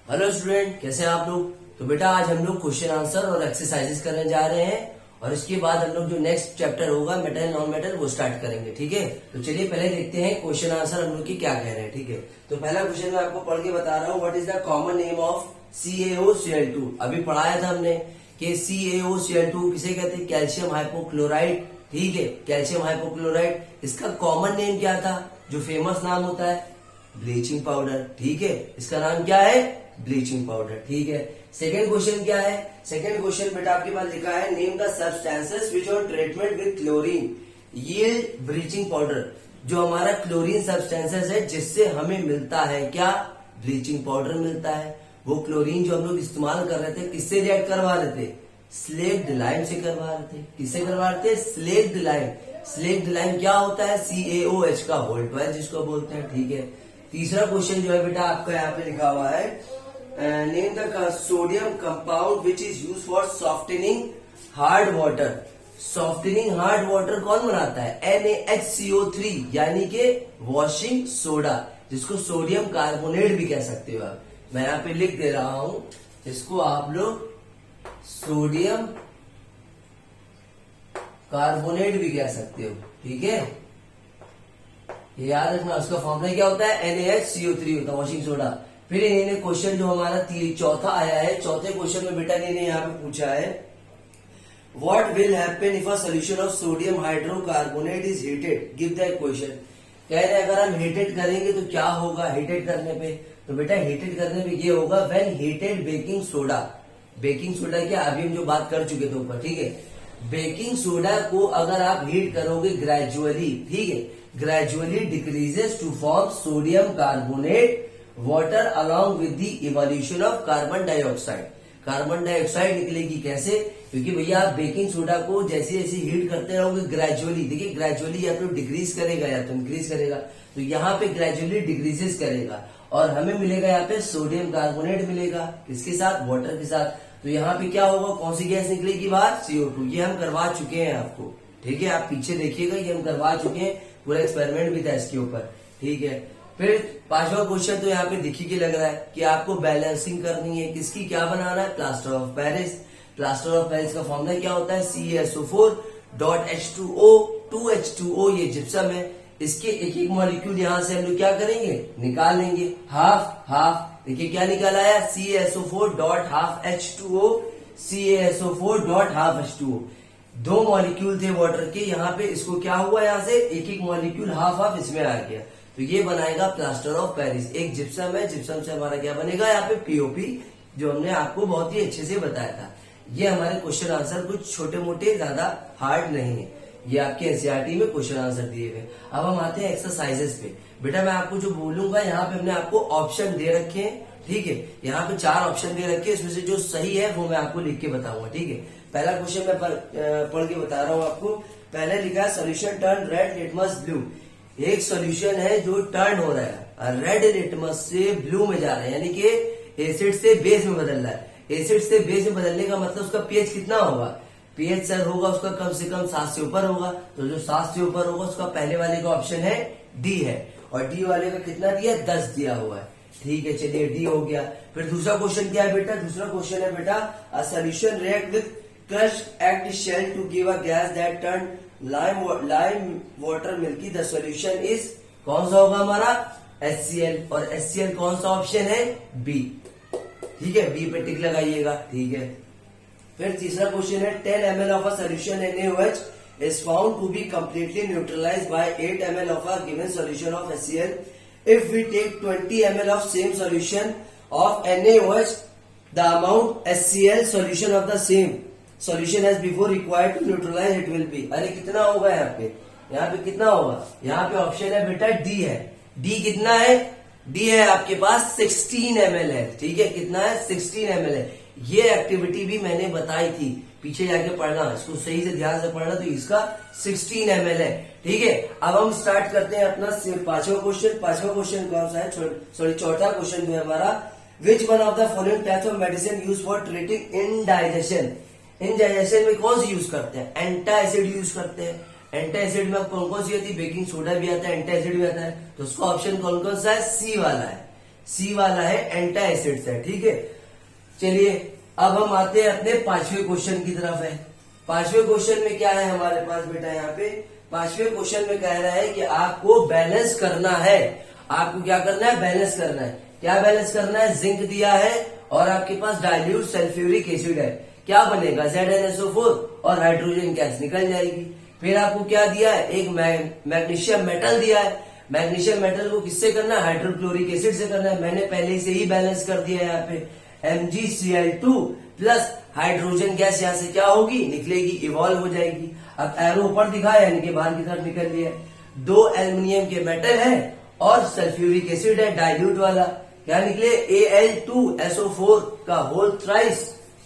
Hello student, कैसे हैं आप लोग। तो बेटा आज हम लोग क्वेश्चन आंसर और एक्सरसाइजेस करने जा रहे हैं और इसके बाद हम लोग जो नेक्स्ट चैप्टर होगा मेटल एंड नॉन मेटल वो स्टार्ट करेंगे। ठीक है, तो चलिए पहले देखते हैं क्वेश्चन आंसर हम लोग की क्या कह रहे हैं। ठीक है, तो पहला क्वेश्चन मैं आपको पढ़ के बता रहा हूँ। What is the common name of CaOCl2। अभी पढ़ाया था हमने कि CaOCl2 किसे कहते हैं, कैल्शियम हाइपोक्लोराइड। ठीक है, कैल्शियम हाइपोक्लोराइड। इसका कॉमन नेम क्या था, जो फेमस नाम होता है, ब्लीचिंग पाउडर। ठीक है, इसका नाम क्या है, ब्लीचिंग पाउडर। ठीक है, सेकेंड क्वेश्चन क्या है। सेकेंड क्वेश्चन बेटा आपके पास लिखा है name the substances which on treatment with chlorine ये ब्लीचिंग पाउडर। जो हमारा क्लोरीन सब्सटेंसेस है जिससे हमें मिलता है क्या, ब्लीचिंग पाउडर मिलता है। वो क्लोरीन जो हम लोग इस्तेमाल कर रहे थे किससे रिएक्ट करवा रहे थे, स्लेक्ड लाइम से करवा रहे थे। किससे करवा रहे थे, स्लेक्ड लाइम। स्लेक्ड लाइम क्या होता है, CaOH का होल 12 जिसको बोलते हैं। ठीक है, तीसरा क्वेश्चन जो है बेटा आपका यहाँ पे लिखा हुआ है name the sodium compound which is use for softening hard water. Softening hard water कौन बनाता है, NaHCO3 यानी कि वॉशिंग सोडा, जिसको सोडियम कार्बोनेट भी कह सकते हो आप। मैं यहाँ पे लिख दे रहा हूं, इसको आप लोग सोडियम कार्बोनेट भी कह सकते हो। ठीक है, ये याद रखना। उसका फॉर्मूला क्या होता है, NaHCO3 होता है, वॉशिंग सोडा। फिर इन्होंने क्वेश्चन जो हमारा चौथा आया है, चौथे क्वेश्चन में बेटा इन्होंने यहाँ पे पूछा है what will happen if a solution of sodium hydrocarbonate is heated, give the equation. कह रहे अगर हम हीटेड करेंगे तो क्या होगा हीटेड करने पे। तो बेटा हीटेड करने पे ये होगा when heated baking soda. Baking soda क्या, अभी हम जो बात कर चुके थे ऊपर। ठीक है, बेकिंग सोडा को अगर आप हीट करोगे ग्रेजुअली, ठीक है, gradually decreases to form sodium carbonate water along with the evolution of carbon dioxide. Carbon dioxide निकलेगी कैसे, क्योंकि भैया आप बेकिंग सोडा को जैसे जैसे हीट करते रहोगे ग्रेजुअली, देखिए ग्रेजुअली या तो डिक्रीज करेगा या तो इंक्रीज करेगा। तो यहाँ पे ग्रेजुअली डिक्रीजेस करेगा और हमें मिलेगा यहाँ पे सोडियम कार्बोनेट मिलेगा, किसके साथ, वाटर के साथ। तो यहाँ पे क्या होगा, कौन सी गैस निकलेगी बाहर, CO2। ये हम करवा चुके हैं आपको। ठीक है, आप पीछे देखिएगा, ये हम करवा चुके हैं, पूरा एक्सपेरिमेंट भी था इसके ऊपर। ठीक है, फिर पांचवा क्वेश्चन तो यहाँ पे दिखी के लग रहा है कि आपको बैलेंसिंग करनी है, किसकी, क्या बनाना है, plaster of Paris. Plaster of Paris का फॉर्मूला क्या होता है, CaSO4.H2O 2H2O, ये जिप्सम है। इसके एक एक मॉलिक्यूल यहां से हम लोग क्या करेंगे, निकाल लेंगे, हाफ हाफ। देखिए क्या निकाल आया, CaSO4.12H2O, CaSO4.12H2O। दो मॉलिक्यूल थे वाटर के, यहाँ पे इसको क्या हुआ, यहाँ से एक एक मॉलिक्यूल हाफ हाफ इसमें आ गया। तो ये बनाएगा प्लास्टर ऑफ पेरिस। एक जिप्सम है, जिप्सम से हमारा क्या बनेगा, यहाँ पे POP, जो हमने आपको बहुत ही अच्छे से बताया था। ये हमारे क्वेश्चन आंसर कुछ छोटे मोटे, ज्यादा हार्ड नहीं है, ये आपके एनसीईआरटी में क्वेश्चन आंसर दिए गए। अब हम आते हैं एक्सरसाइजेस पे। बेटा मैं आपको जो बोलूंगा यहाँ पे हमने आपको ऑप्शन दे रखे हैं। ठीक है, यहाँ पे 4 ऑप्शन दे रखे हैं, इसमें से जो सही है वो मैं आपको लिख के बताऊंगा। ठीक है, पहला क्वेश्चन मैं पढ़ के बता रहा हूँ आपको। पहले लिखा है solution turn red litmus blue. एक सोल्यूशन है जो टर्न हो रहा है, रेड लिटमस से ब्लू में जा रहा है, यानी कि एसिड से बेस में बदल रहा है। एसिड से बेस में बदलने का मतलब उसका पीएच कितना होगा, पीएच सर होगा उसका कम से कम 7 से ऊपर होगा। तो जो 7 से ऊपर होगा उसका पहले वाले का ऑप्शन है डी है, और डी वाले का कितना दिया, 10 दिया हुआ है। ठीक है, चलिए डी हो गया। फिर दूसरा क्वेश्चन क्या है बेटा, दूसरा क्वेश्चन है बेटा a solution react with crushed egg shell to give a gas that turn lime water milky, the solution is, कौन सा होगा हमारा, HCl। और HCl कौन सा ऑप्शन है, बी। ठीक है, बी पे टिक लगाइएगा। ठीक है, फिर तीसरा क्वेश्चन है 10 ml of a solution NaOH is found to be completely neutralized by 8 ml of a given solution of HCl. If we take 20 ml of same solution of NaOH, the amount HCl solution of the same solution as before required to neutralize it will be, अरे कितना होगा यहाँ पे, यहाँ पे कितना होगा, यहाँ पे ऑप्शन है बेटा डी है। डी कितना है, डी है आपके पास 16 ml है। ठीक है, कितना है, 16 ml है। ये एक्टिविटी भी मैंने बताई थी, पीछे जाके पढ़ना, इसको सही से ध्यान से पढ़ना। तो इसका 16 ml है। ठीक है, अब हम स्टार्ट करते हैं अपना पांचवा क्वेश्चन। पांचवा क्वेश्चन कौन सा है, सॉरी चौथा क्वेश्चन जो है हमारा, which one of the following types of medicine use for treating indigestion. Indigestion में कौन सी यूज करते हैं, एंटा एसिड यूज करते हैं। एंटा एसिड में कौन कौन सी होती है, बेकिंग सोडा भी आता है, एंटा एसिड भी आता है। तो उसका ऑप्शन कौन कौन सा है, सी वाला है। सी वाला है एंटा एसिड्स है, ठीक है। चलिए अब हम आते हैं अपने पांचवें क्वेश्चन की तरफ है। पांचवें क्वेश्चन में क्या है हमारे पास बेटा, यहाँ पे पांचवें क्वेश्चन में कह रहा है कि आपको बैलेंस करना है। आपको क्या करना है, बैलेंस करना है। क्या बैलेंस करना है, जिंक दिया है और आपके पास डाइल्यूट सल्फ्यूरिक एसिड है। क्या बनेगा, ZnSO4 और हाइड्रोजन गैस निकल जाएगी। फिर आपको क्या दिया है, एक मैग्नीशियम मेटल दिया है। मैग्नीशियम मेटल को किससे करना है, हाइड्रोक्लोरिक एसिड से करना है। मैंने पहले से ही बैलेंस कर दिया है। यहाँ पे MgCl2 प्लस हाइड्रोजन गैस यहाँ से क्या होगी, निकलेगी, इवॉल्व हो जाएगी। अब एरो ऊपर दिखाया यानी कि बाहर की तरफ निकल लिया। 2 एल्युमिनियम के मेटल है और सल्फ्यूरिक एसिड है डाइल्यूट वाला। क्या निकले, Al2SO4 का होल थ्राइस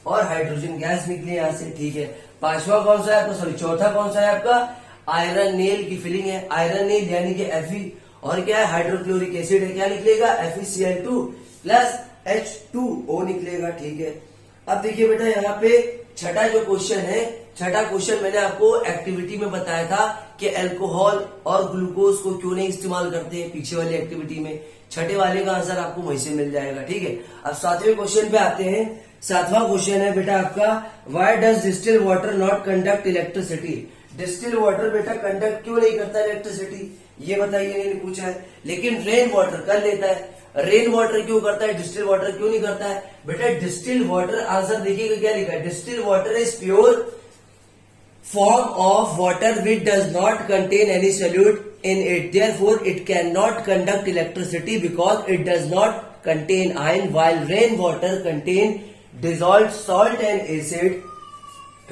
और हाइड्रोजन गैस निकले यहाँ से, ठीक है। पांचवा कौन सा है आपका, सॉरी चौथा कौन सा है आपका, आयरन नेल की फिलिंग है। आयरन नेल यानी कि Fe और क्या है, हाइड्रोक्लोरिक एसिड है। क्या निकलेगा, FeCl2 प्लस H2O निकलेगा, ठीक है। अब देखिए बेटा यहाँ पे छठा जो क्वेश्चन है, छठा क्वेश्चन मैंने आपको एक्टिविटी में बताया था कि अल्कोहल और ग्लूकोज को क्यों नहीं इस्तेमाल करते हैं पीछे वाली एक्टिविटी में। छठे वाले का आंसर आपको वहीं से मिल जाएगा, ठीक है। अब सातवें क्वेश्चन पे आते हैं। सातवां क्वेश्चन है बेटा आपका, why does distil water not conduct electricity. Distil water बेटा कंडक्ट क्यों नहीं करता इलेक्ट्रिसिटी, ये बताइए, इन्होंने पूछा है। लेकिन रेन वाटर कर लेता है। रेन वाटर क्यों करता है, डिस्टिल वाटर क्यों नहीं करता है बेटा। डिस्टिल वाटर, आंसर देखिएगा क्या लिखा है, distil water is pure form of water which does not contain any solute in it, therefore it cannot conduct electricity because it does not contain iron, while rain water contain dissolved salt and acid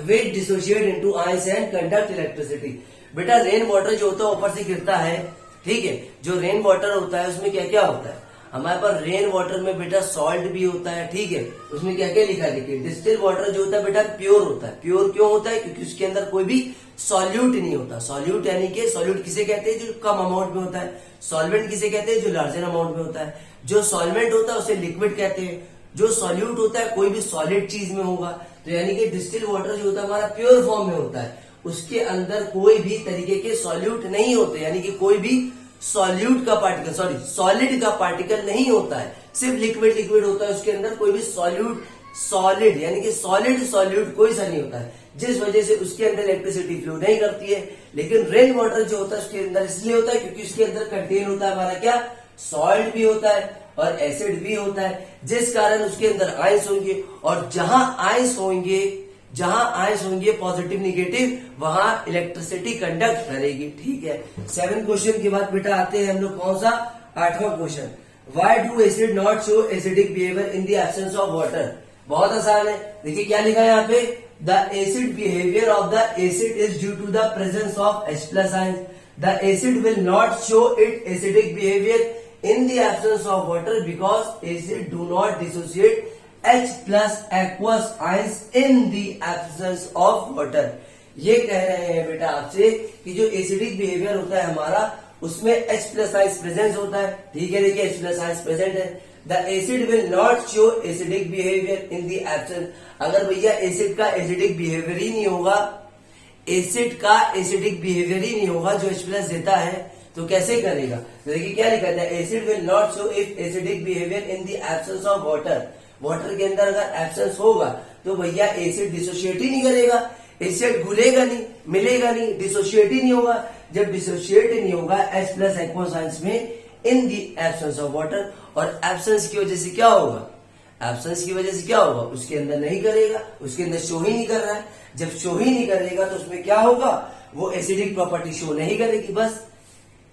which dissociate into ions and conduct electricity। बेटा rain water जो होता है ऊपर से गिरता है, ठीक है। जो रेन वाटर होता है उसमें क्या क्या होता है, हमारे पास रेन वाटर में बेटा सॉल्ट भी होता है, ठीक है। उसमें क्या क्या लिखा है, देखिए डिस्टिल वाटर जो होता है बेटा प्योर होता है। प्योर क्यों होता है, क्योंकि उसके अंदर कोई भी सॉल्यूट नहीं होता। सॉल्यूट यानी कि सॉल्यूट किसे कहते हैं, जो कम अमाउंट में होता है। सॉल्वेंट किसे कहते हैं, जो लार्जर अमाउंट में होता है। जो सॉल्वेंट होता है उसे लिक्विड कहते हैं। जो सॉल्यूट होता है कोई भी सॉलिड चीज में होगा। तो यानी कि डिस्टिल वाटर जो होता है हमारा प्योर फॉर्म में होता है, उसके अंदर कोई भी तरीके के सॉल्यूट नहीं होते, यानी कि कोई भी सॉल्यूट का पार्टिकल, सॉरी सॉलिड का पार्टिकल नहीं होता है, सिर्फ लिक्विड लिक्विड होता है। उसके अंदर कोई भी सॉल्यूट, सॉलिड यानी कि सॉलिड सॉल्यूट कोई सा नहीं होता है, जिस वजह से उसके अंदर इलेक्ट्रिसिटी फ्लो नहीं करती है। लेकिन रेन वाटर जो होता है उसके अंदर इसलिए होता है क्योंकि उसके अंदर कंटेन होता है हमारा क्या, सॉल्ट भी होता है और एसिड भी होता है, जिस कारण उसके अंदर आयंस होंगे। और जहां आयंस होंगे पॉजिटिव निगेटिव, वहां इलेक्ट्रिसिटी कंडक्ट करेगी, ठीक है। 7 क्वेश्चन के बाद बेटा आते हैं हम लोग कौन सा, 8वां question, why do acid not show acidic behaviour in the absence of water. बहुत आसान है, देखिए क्या लिखा है यहाँ पे, the acid behaviour of the acid is due to the presence of H+ ions. The acid will not show it acidic behaviour in the absence of water because acid do not dissociate H+ aqueous ions in the absence of water। ये कह रहे हैं बेटा आपसे कि जो acidic behaviour होता है हमारा उसमें H+ आयंस प्रेजेंस होता है, ठीक है। देखिए H+ आयंस प्रेजेंट है। The acid will not show acidic behaviour in the absence. अगर भैया एसिड का एसिडिक बिहेवियर ही नहीं होगा, एसिड का एसिडिक बिहेवियर ही नहीं होगा जो H+ देता है, तो कैसे करेगा। तो देखिए क्या लिखा है, acid will not show if acidic behaviour in the absence of water. Water के अंदर अगर एब्सेंस होगा तो भैया एसिड डिसोशिएट ही नहीं करेगा, एसिड घुलेगा नहीं, मिलेगा नहीं, डिसोशिएट ही नहीं होगा। जब डिसोशिएट ही नहीं होगा H+ एक्वस आयंस में इन द एब्सेंस ऑफ वाटर, और एब्सेंस की वजह से क्या होगा, एब्सेंस की वजह से क्या होगा, उसके अंदर नहीं करेगा, उसके अंदर शो ही नहीं कर रहा है। जब शो ही नहीं करेगा तो उसमें क्या होगा, वो एसिडिक प्रॉपर्टी शो नहीं करेगी। बस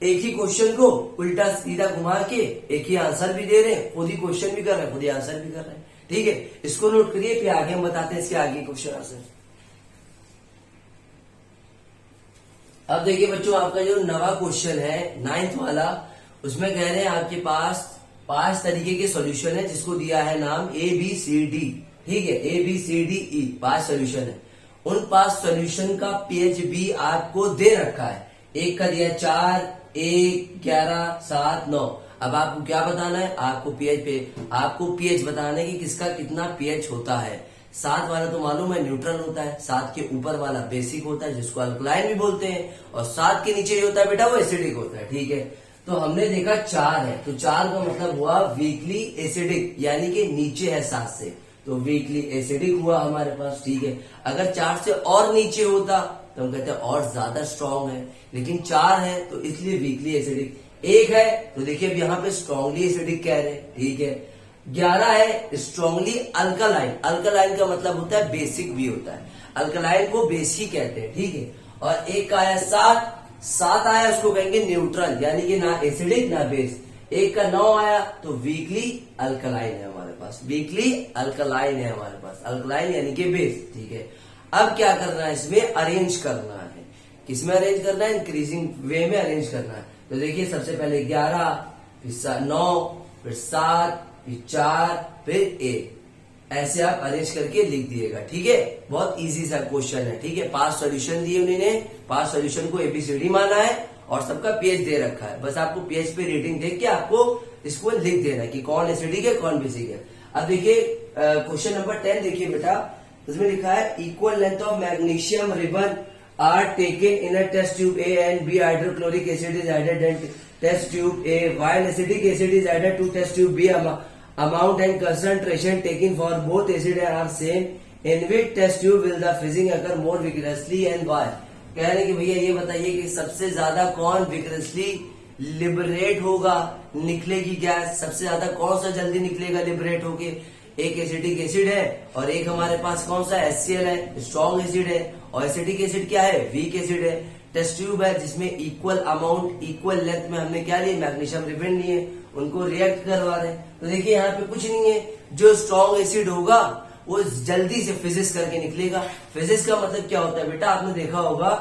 एक ही क्वेश्चन को उल्टा सीधा घुमा के एक ही आंसर भी दे रहे हैं, खुद ही क्वेश्चन भी कर रहे हैं, खुद ही आंसर भी कर रहे हैं, ठीक है। इसको नोट करिए, फिर आगे हम बताते हैं इसके आगे क्वेश्चन आंसर। अब देखिए बच्चों, आपका जो 9वां क्वेश्चन है 9th वाला, उसमें कह रहे हैं आपके पास 5 तरीके के सॉल्यूशन है जिसको दिया है नाम ABCD, ठीक है। ABCDE 5 सॉल्यूशन है। उन 5 सॉल्यूशन का pH भी आपको दे रखा है। एक का दिया 4, 1, 11, 7, 9। अब आपको क्या बताना है, आपको pH बताना है कि किसका कितना pH होता है। 7 वाला तो मालूम है न्यूट्रल होता है, 7 के ऊपर वाला बेसिक होता है जिसको अल्कलाइन भी बोलते हैं, और 7 के नीचे जो होता है बेटा वो एसिडिक होता है, ठीक है। तो हमने देखा 4 है, तो 4 का मतलब हुआ वीकली एसिडिक, यानी कि नीचे है 7 से, तो वीकली एसिडिक हुआ हमारे पास, ठीक है। अगर 4 से और नीचे होता तो हम कहते हैं और ज्यादा स्ट्रांग है, लेकिन 4 है तो इसलिए वीकली एसिडिक। 1 है तो देखिए अब यहाँ पे स्ट्रांगली एसिडिक कह रहे हैं, ठीक है। 11 है स्ट्रांगली अल्कलाइन, अल्कलाइन का मतलब होता है बेसिक भी होता है, अल्कलाइन को बेस ही कहते हैं, ठीक है। और 1 का आया 7 आया उसको कहेंगे न्यूट्रल, यानी कि ना एसिडिक ना बेस। 1 का 9 आया तो वीकली अल्कलाइन है हमारे पास, वीकली अल्कलाइन है हमारे पास, अल्कलाइन यानी कि बेस, ठीक है। अब क्या करना है, इसमें अरेंज करना है। किसमें अरेंज करना है, इंक्रीजिंग वे में अरेंज करना है। तो देखिए सबसे पहले 11, फिर 9, फिर 7, फिर 4, फिर 1, ऐसे आप अरेंज करके लिख दिएगा, ठीक है। बहुत इजी सा क्वेश्चन है, ठीक है। 5 सॉल्यूशन दिए उन्होंने, 5 सॉल्यूशन को एबीसीडी माना है और सबका पीएच दे रखा है, बस आपको पीएच पे रेटिंग देख के आपको इसको लिख देना है कि कौन एसिडिक है कौन बेसिक है। अब देखिए क्वेश्चन नंबर 10 देखिए बेटा, उसमें लिखा है equal length of magnesium ribbon are taken in a test tube A and B hydrochloric acid is added in test tube A while acidic acid is added to test tube B. Amount and concentration taken for both acid are same. In which test tube will the fizzing occur more vigorously and why? कह रहे हैं कि भैया ये बताइए कि सबसे ज्यादा कौन विग्रसली लिबरेट होगा, निकलेगी गैस, सबसे ज्यादा कौन सा जल्दी निकलेगा लिबरेट होके। एक एसिडिक एसिड है और एक हमारे पास कौन सा HCl है, स्ट्रॉन्ग एसिड है, और एसिडिक एसिड क्या है, वीक एसिड है। टेस्ट ट्यूब है जिसमें इक्वल अमाउंट इक्वल लेंथ में हमने क्या लिए, मैग्नीशियम रिबन लिए, उनको रिएक्ट करवा रहे हैं। तो देखिए यहाँ पे कुछ नहीं है, जो स्ट्रॉन्ग एसिड होगा वो जल्दी से फिजिस करके निकलेगा। फिजिस का मतलब क्या होता है बेटा, आपने देखा होगा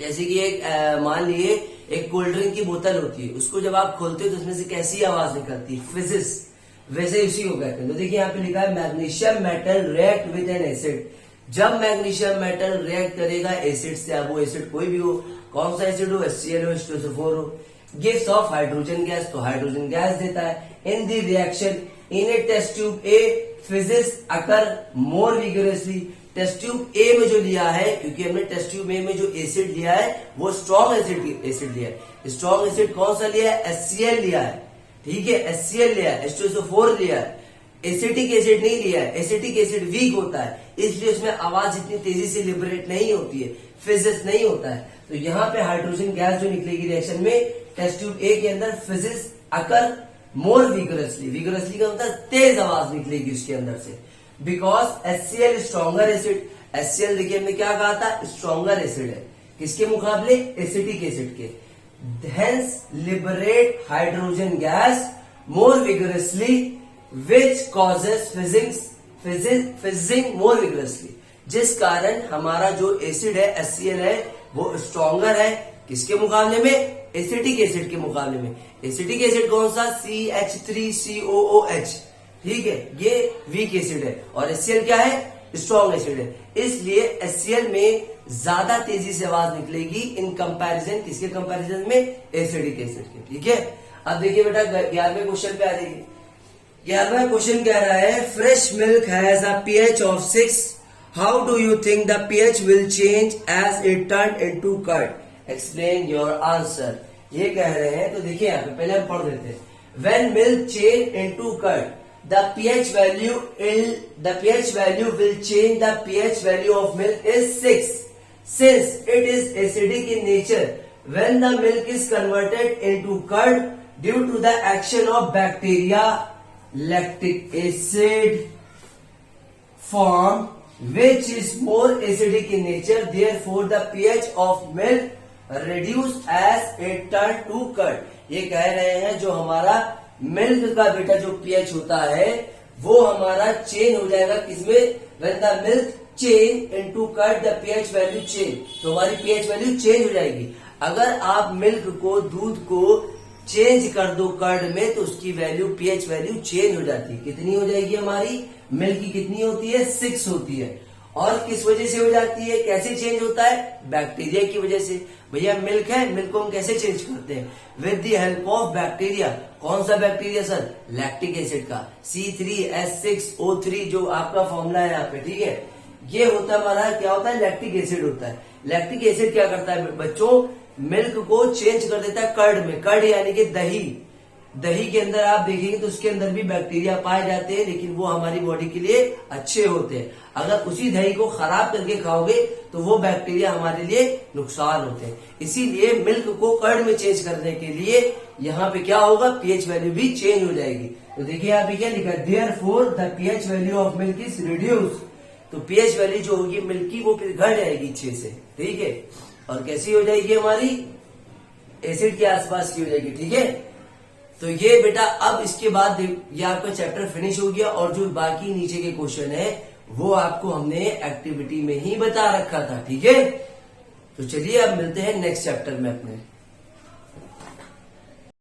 जैसे कि एक मान लिए एक कोल्ड ड्रिंक की बोतल होती है, उसको जब आप खोलते हो तो उसमें से कैसी आवाज निकलती है, फिजिस, वैसे इसी को कहते हैं। तो देखिए यहाँ पे लिखा है magnesium metal react with N acid. जब मैग्नीशियम मेटल रिएक्ट करेगा एसिड से, अब वो एसिड कोई भी हो, कौन सा एसिड हो, HCl हो, H2SO4 हो, गिव्स ऑफ हाइड्रोजन गैस, तो हाइड्रोजन गैस देता है। In the reaction in A test tube A fizzes occur more vigorously. Test tube A में जो लिया है, क्योंकि हमने टेस्ट ट्यूब ए में जो एसिड लिया है वो स्ट्रॉन्ग एसिड लिया है। स्ट्रॉन्ग एसिड कौन सा लिया है, HCl लिया है, ठीक है, HCl लिया है, H2SO4 लिया है, एसिटिक एसिड नहीं लिया है। एसिटिक एसिड वीक होता है, इसलिए उसमें आवाज इतनी तेजी से लिबरेट नहीं होती है, फिजिस नहीं होता है। तो यहाँ पे हाइड्रोजन गैस जो निकलेगी रिएक्शन में टेस्ट ट्यूब ए के अंदर, फिजिस अकर मोर विगोरसली, विगोरसली का मतलब तेज आवाज निकलेगी उसके अंदर से, because HCl stronger acid. HCl देखिए हमने क्या कहा था, स्ट्रॉन्गर एसिड है, किसके मुकाबले, एसिटिक एसिड के। Hence liberate hydrogen gas more vigorously which causes fizzing more vigorously. जिस कारण हमारा जो एसिड है HCl है वो स्ट्रॉन्गर है, किसके मुकाबले में, एसिटिक एसिड के मुकाबले में। एसिटिक एसिड कौन सा, CH3COOH, ठीक है, ये वीक एसिड है, और HCl क्या है, स्ट्रॉन्ग एसिड है। इसलिए HCl में ज्यादा तेजी से आवाज निकलेगी इन कंपैरिजन, किसके कंपैरिजन में, एसिडिक एसिड के, ठीक है। अब देखिए बेटा 11वें क्वेश्चन पे आ जाइए। 11वां क्वेश्चन कह रहा है fresh milk has a pH of 6, how do you think the pH will change as it turn into curd, explain your answer. ये कह रहे हैं, तो देखिए यहाँ पे पहले हम पढ़ देते हैं। When milk change into curd the pH value will change. The pH value of milk is 6 since it is acidic in nature. When the milk is converted into curd due to the action of bacteria, lactic acid form which is more acidic in nature, therefore the pH of milk reduced as it turned to curd. ये कह रहे हैं जो हमारा milk का बेटा जो pH होता है वो हमारा चेंज हो जाएगा, किसमें, when the milk change into curd the pH value change, तो हमारी पीएच वैल्यू चेंज हो जाएगी। अगर आप मिल्क को, दूध को चेंज कर दो कर्ड में तो उसकी वैल्यू, पीएच वैल्यू चेंज हो जाती है। कितनी हो जाएगी हमारी, मिल्क की कितनी होती है, 6 होती है। और किस वजह से हो जाती है, कैसे चेंज होता है, बैक्टीरिया की वजह से। भैया मिल्क है, मिल्क को हम कैसे चेंज करते हैं, with the help of bacteria. कौन सा बैक्टीरिया सर, लैक्टिक एसिड का, C3H6O3 जो आपका फॉर्मूला है यहाँ पे, ठीक है। ये होता है हमारा, क्या होता है, लैक्टिक एसिड होता है। लैक्टिक एसिड क्या करता है बच्चों, मिल्क को चेंज कर देता है कर्ड में। कर्ड यानी कि दही। दही के अंदर आप देखेंगे तो उसके अंदर भी बैक्टीरिया पाए जाते हैं, लेकिन वो हमारी बॉडी के लिए अच्छे होते हैं। अगर उसी दही को खराब करके खाओगे तो वो बैक्टीरिया हमारे लिए नुकसान होते हैं। इसीलिए मिल्क को कर्ड में चेंज करने के लिए यहाँ पे क्या होगा, पीएच वैल्यू भी चेंज हो जाएगी। तो देखिए यहाँ पे क्या लिखा है, therefore the pH value of milk is reduce. तो पीएच वैल्यू जो होगी मिल्क की वो फिर घट जाएगी 6 से, ठीक है। और कैसी हो जाएगी, हमारी एसिड के आसपास की हो जाएगी, ठीक है। तो ये बेटा अब इसके बाद ये आपका चैप्टर फिनिश हो गया, और जो बाकी नीचे के क्वेश्चन है वो आपको हमने एक्टिविटी में ही बता रखा था, ठीक है। तो चलिए अब मिलते हैं नेक्स्ट चैप्टर में अपने।